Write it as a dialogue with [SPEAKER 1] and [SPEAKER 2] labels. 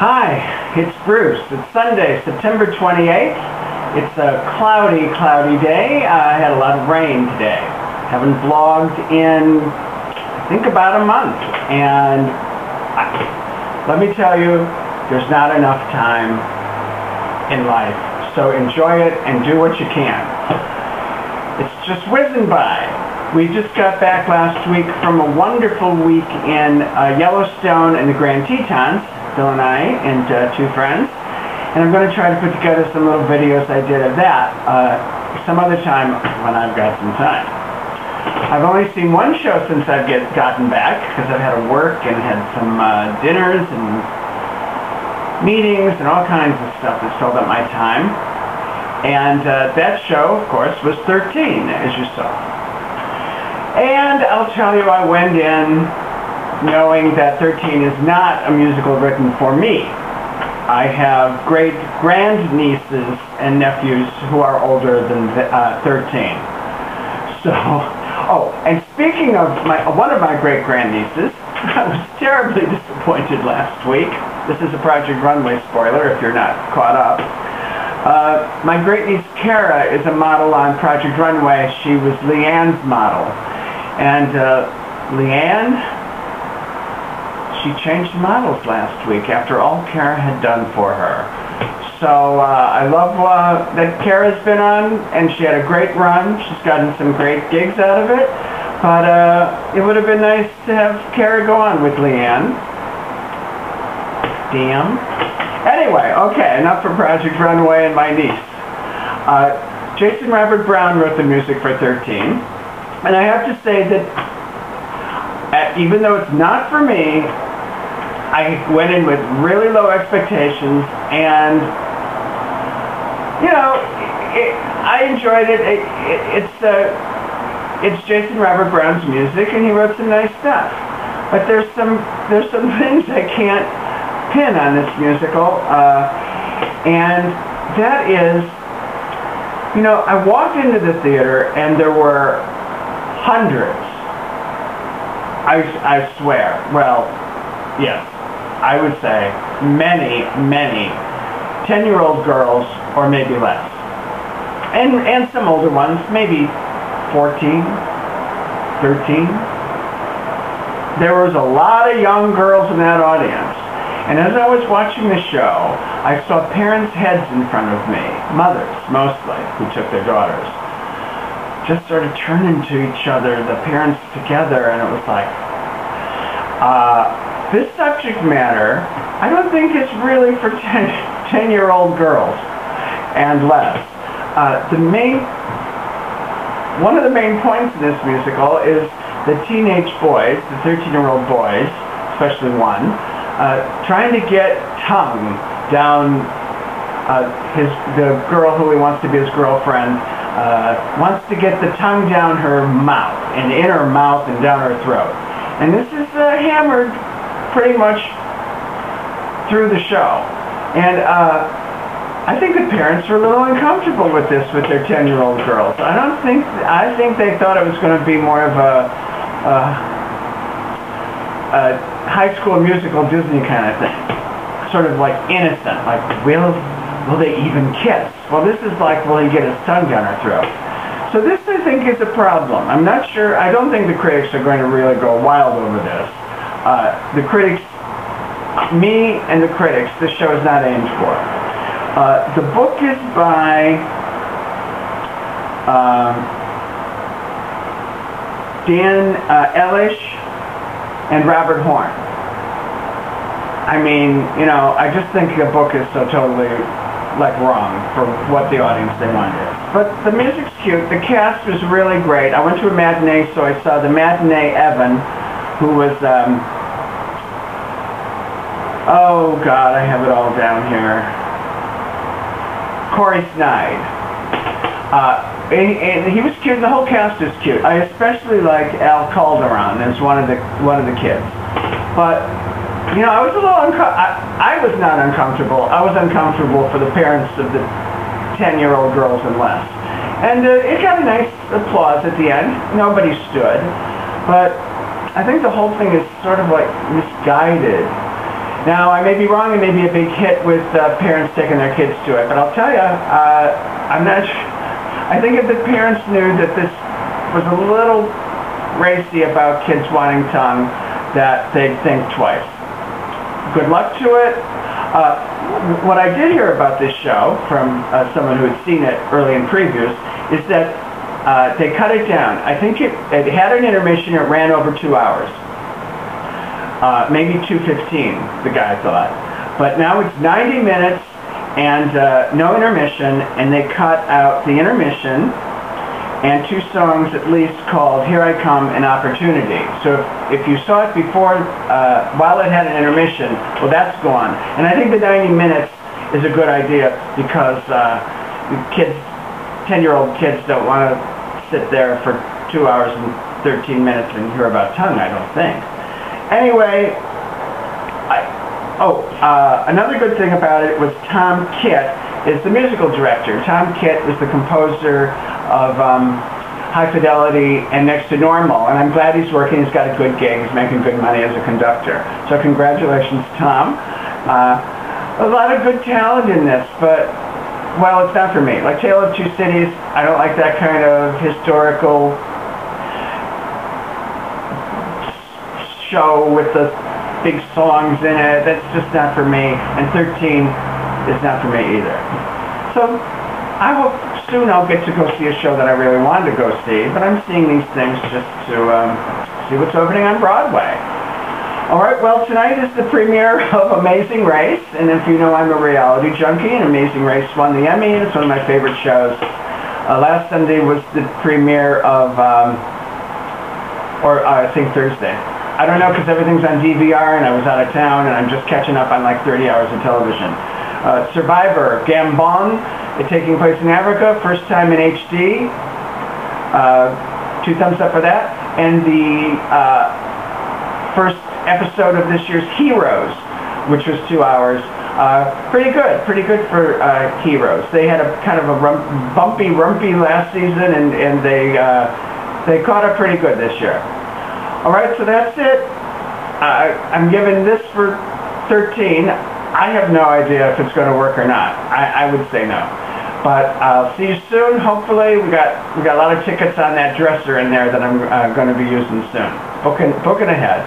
[SPEAKER 1] Hi, it's Bruce. It's Sunday, September 28th. It's a cloudy day. I had a lot of rain today. Haven't vlogged in, I think, about a month. And let me tell you, there's not enough time in life. So enjoy it and do what you can. It's just whizzing by. We just got back last week from a wonderful week in Yellowstone and the Grand Tetons, Bill and I and two friends. And I'm going to try to put together some little videos I did of that some other time when I've got some time. I've only seen one show since I've gotten back because I've had to work and had some dinners and meetings and all kinds of stuff that filled up my time. And that show, of course, was 13, as you saw. And I'll tell you, I went in knowing that 13 is not a musical written for me. I have great grandnieces and nephews who are older than 13. So, oh, and speaking of one of my great grandnieces, I was terribly disappointed last week. This is a Project Runway spoiler if you're not caught up. My great niece Kara is a model on Project Runway. She was Leanne's model. And Leanne, she changed models last week after all Kara had done for her. So I love that Kara's been on, and she had a great run. She's gotten some great gigs out of it. But it would have been nice to have Kara go on with Leanne. Damn. Anyway, okay, enough for Project Runway and my niece. Jason Robert Brown wrote the music for 13. And I have to say that even though it's not for me, I went in with really low expectations, and you know, I enjoyed it. It's Jason Robert Brown's music, and he wrote some nice stuff. But there's some things I can't pin on this musical, and that is, you know, I walked into the theater and there were hundreds, I swear, well, yes, I would say many 10-year-old girls, or maybe less, and some older ones, maybe 14, 13. There was a lot of young girls in that audience, and as I was watching the show, I saw parents' heads in front of me, mothers mostly, who took their daughters, just sort of turning to each other, the parents together, and it was like, this subject matter, I don't think it's really for 10-year-old girls and less. One of the main points in this musical is the teenage boys, the 13-year-old boys, especially one, trying to get tongue down the girl who he wants to be his girlfriend, wants to get the tongue down her mouth, and in her mouth and down her throat. And this is hammered pretty much through the show. And I think the parents were a little uncomfortable with this with their 10-year-old girls. I think they thought it was going to be more of a High School Musical Disney kind of thing. Sort of like innocent, like, will they even kiss? Well, this is like, will he get his tongue down her throat? So this, I think, is a problem. I'm not sure, I don't think the critics are going to really go wild over this. The critics, me and the critics, this show is not aimed for. The book is by Dan Elish and Robert Horn. I mean, you know, I just think the book is so totally, like, wrong for what the audience they wanted. But the music's cute. The cast was really great. I went to a matinee, so I saw the matinee Evan, who was, oh God, I have it all down here. Corey Snyde. And he was cute, and the whole cast is cute. I especially like Al Calderon as one of the kids. But you know, I was a little I was not uncomfortable. I was uncomfortable for the parents of the 10-year-old girls and less. And it got a nice applause at the end. Nobody stood. But I think the whole thing is sort of like misguided. Now, I may be wrong, it may be a big hit with parents taking their kids to it, but I'll tell you, I'm not sure. I think if the parents knew that this was a little racy about kids wanting tongue, that they'd think twice. Good luck to it. What I did hear about this show from someone who had seen it early in previews is that they cut it down. I think it had an intermission. It ran over 2 hours. Maybe 2:15, the guy thought. But now it's 90 minutes and no intermission, and they cut out the intermission and 2 songs at least called Here I Come and Opportunity. So if you saw it before, while it had an intermission, well, that's gone. And I think the 90 minutes is a good idea because kids, 10-year-old kids don't want to sit there for 2 hours and 13 minutes and hear about tongue, I don't think. Anyway, another good thing about it was Tom Kitt is the musical director. Tom Kitt is the composer of High Fidelity and Next to Normal, and I'm glad he's working. He's got a good gig. He's making good money as a conductor. So congratulations, Tom. A lot of good talent in this, but, well, it's not for me. Like Tale of Two Cities, I don't like that kind of historical show with the big songs in it. That's just not for me. And 13 is not for me either. So I hope soon I'll get to go see a show that I really wanted to go see, but I'm seeing these things just to see what's opening on Broadway. All right, well, tonight is the premiere of Amazing Race, and if you know, I'm a reality junkie, and Amazing Race won the Emmy, and it's one of my favorite shows. Last Sunday was the premiere of, I think Thursday. I don't know, because everything's on DVR, and I was out of town, and I'm just catching up on like 30 hours of television. Survivor, Gabon, taking place in Africa, first time in HD. 2 thumbs up for that. And the first episode of this year's Heroes, which was 2 hours. Pretty good for Heroes. They had a kind of a bumpy, rumpy last season, and they caught up pretty good this year. All right, so that's it. I'm giving this for 13. I have no idea if it's going to work or not. I would say no. But I'll see you soon. Hopefully, we got a lot of tickets on that dresser in there that I'm going to be using soon. Booking ahead.